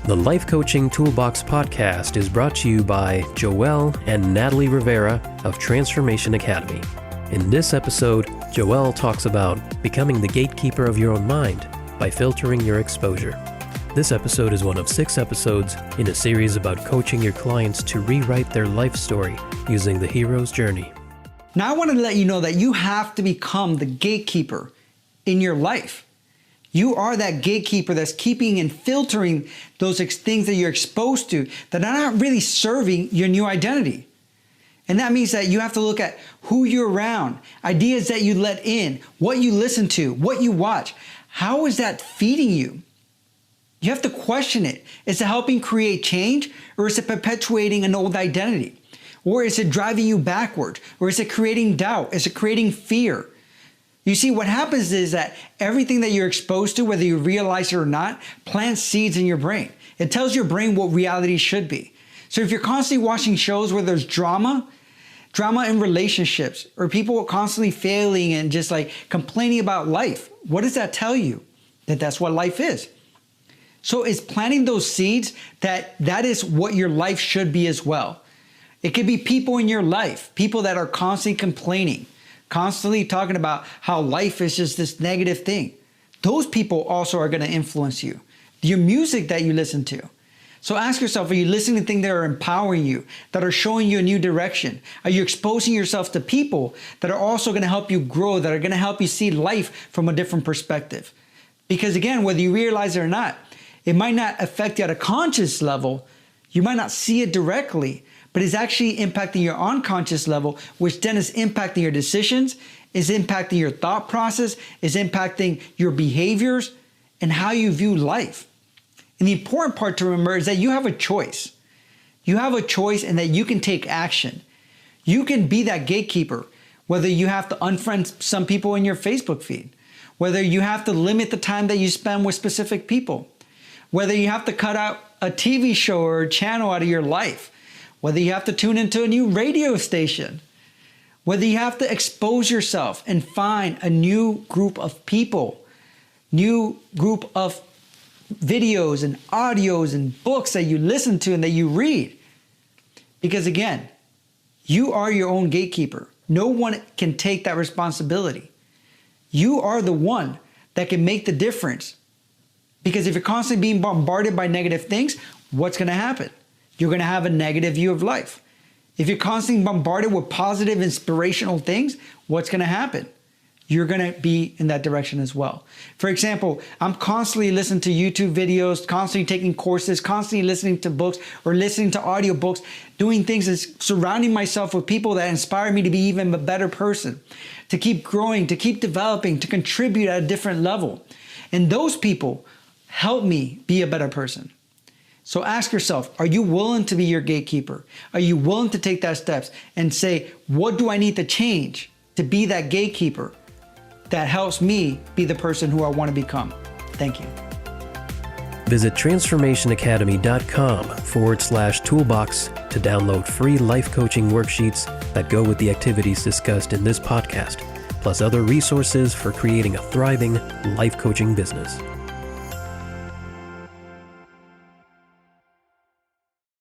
The Life Coaching Toolbox Podcast is brought to you by Joeel and Natalie Rivera of Transformation Academy. In this episode, Joeel talks about becoming the gatekeeper of your own mind by filtering your exposure. This episode is one of 6 episodes in a series about coaching your clients to rewrite their life story using the hero's journey. Now, I want to let you know that you have to become the gatekeeper in your life. You are that gatekeeper that's keeping and filtering those things that you're exposed to that are not really serving your new identity. And that means that you have to look at who you're around, ideas that you let in, what you listen to, what you watch. How is that feeding you? You have to question it. Is it helping create change, or is it perpetuating an old identity? Or is it driving you backward? Or is it creating doubt? Is it creating fear? You see, what happens is that everything that you're exposed to, whether you realize it or not, plants seeds in your brain. It tells your brain what reality should be. So if you're constantly watching shows where there's drama in relationships, or people constantly failing and just like complaining about life, what does that tell you? That that's what life is. So it's planting those seeds that is what your life should be as well. It could be people in your life, people that are constantly complaining, constantly talking about how life is just this negative thing. Those people also are going to influence you. Your music that you listen to. So ask yourself, are you listening to things that are empowering you, that are showing you a new direction? Are you exposing yourself to people that are also going to help you grow, that are going to help you see life from a different perspective? Because again, whether you realize it or not, it might not affect you at a conscious level. You might not see it directly, but it's actually impacting your unconscious level, which then is impacting your decisions, is impacting your thought process, is impacting your behaviors and how you view life. And the important part to remember is that you have a choice. You have a choice and that you can take action. You can be that gatekeeper, whether you have to unfriend some people in your Facebook feed, whether you have to limit the time that you spend with specific people, whether you have to cut out a TV show or a channel out of your life, whether you have to tune into a new radio station, whether you have to expose yourself and find a new group of people, new group of videos and audios and books that you listen to and that you read. Because again, you are your own gatekeeper. No one can take that responsibility. You are the one that can make the difference. Because if you're constantly being bombarded by negative things, what's going to happen? You're going to have a negative view of life. If you're constantly bombarded with positive, inspirational things, what's going to happen? You're going to be in that direction as well. For example, I'm constantly listening to YouTube videos, constantly taking courses, constantly listening to books or listening to audiobooks, doing things and surrounding myself with people that inspire me to be even a better person, to keep growing, to keep developing, to contribute at a different level. And those people help me be a better person. So ask yourself, are you willing to be your gatekeeper? Are you willing to take that steps and say, what do I need to change to be that gatekeeper that helps me be the person who I want to become? Thank you. Visit transformationacademy.com/toolbox to download free life coaching worksheets that go with the activities discussed in this podcast, plus other resources for creating a thriving life coaching business.